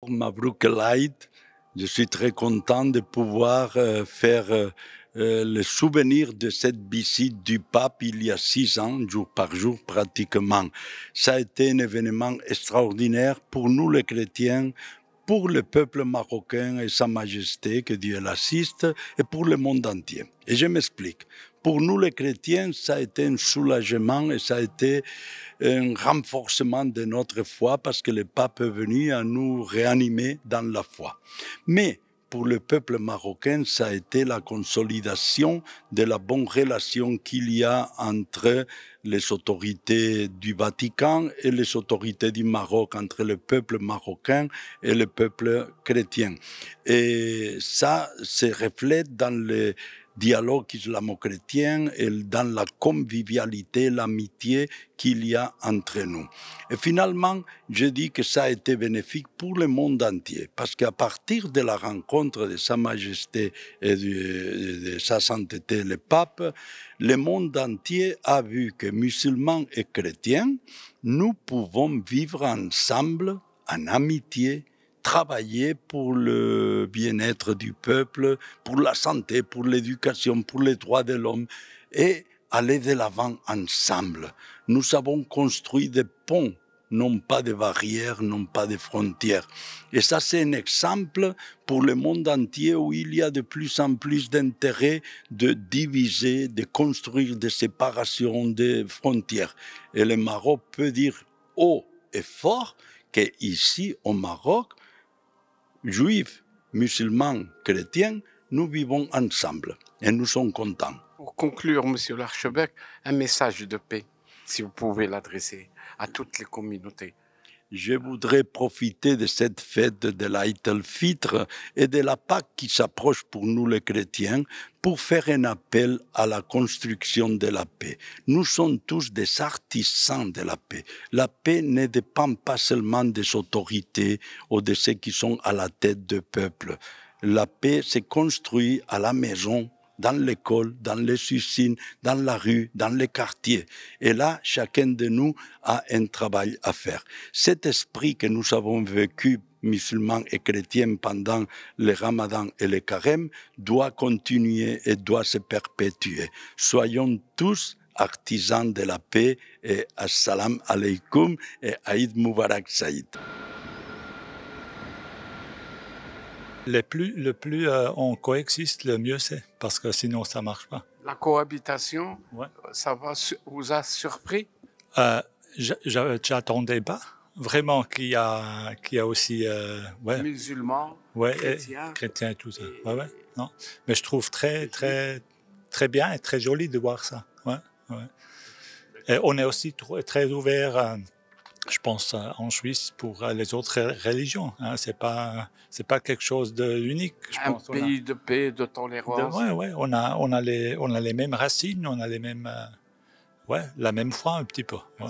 D'abord, Mabrouk el-Aïd, je suis très content de pouvoir faire le souvenir de cette visite du pape il y a 6 ans, jour par jour pratiquement. Ça a été un événement extraordinaire pour nous les chrétiens, pour le peuple marocain et Sa Majesté, que Dieu l'assiste, et pour le monde entier. Et je m'explique. Pour nous les chrétiens, ça a été un soulagement et ça a été un renforcement de notre foi parce que le pape est venu à nous réanimer dans la foi. Mais pour le peuple marocain, ça a été la consolidation de la bonne relation qu'il y a entre les autorités du Vatican et les autorités du Maroc, entre le peuple marocain et le peuple chrétien. Et ça se reflète dans le dialogue islamo-chrétien et dans la convivialité, l'amitié qu'il y a entre nous. Et finalement, je dis que ça a été bénéfique pour le monde entier, parce qu'à partir de la rencontre de Sa Majesté et de Sa Sainteté le Pape, le monde entier a vu que musulmans et chrétiens, nous pouvons vivre ensemble en amitié, travailler pour le bien-être du peuple, pour la santé, pour l'éducation, pour les droits de l'homme et aller de l'avant ensemble. Nous avons construit des ponts, non pas de barrières, non pas de frontières. Et ça, c'est un exemple pour le monde entier où il y a de plus en plus d'intérêt de diviser, de construire des séparations, des frontières. Et le Maroc peut dire haut et fort qu'ici, au Maroc, juifs, musulmans, chrétiens, nous vivons ensemble et nous sommes contents. Pour conclure, Monsieur l'archevêque, un message de paix, si vous pouvez l'adresser à toutes les communautés. Je voudrais profiter de cette fête de l'Aïd el-Fitr et de la Pâque qui s'approche pour nous les chrétiens pour faire un appel à la construction de la paix. Nous sommes tous des artisans de la paix. La paix ne dépend pas seulement des autorités ou de ceux qui sont à la tête du peuple. La paix se construit à la maison, dans l'école, dans les usines, dans la rue, dans les quartiers. Et là, chacun de nous a un travail à faire. Cet esprit que nous avons vécu, musulmans et chrétiens, pendant le Ramadan et le Carême, doit continuer et doit se perpétuer. Soyons tous artisans de la paix et assalamu alaikum et Aïd Moubarak Saïd. Le plus on coexiste, le mieux c'est, parce que sinon ça marche pas. La cohabitation, ouais. Ça vous a surpris? J'attendais pas vraiment qu'il y a aussi musulmans, chrétiens et tout ça. Ouais. Non, mais je trouve très bien et très joli de voir ça. Ouais. Et on est aussi très ouvert. Je pense en Suisse pour les autres religions. Hein. C'est pas quelque chose d'unique. Un pays de paix, de tolérance. Ouais. On a les mêmes racines, on a les mêmes, la même foi un petit peu. Ouais.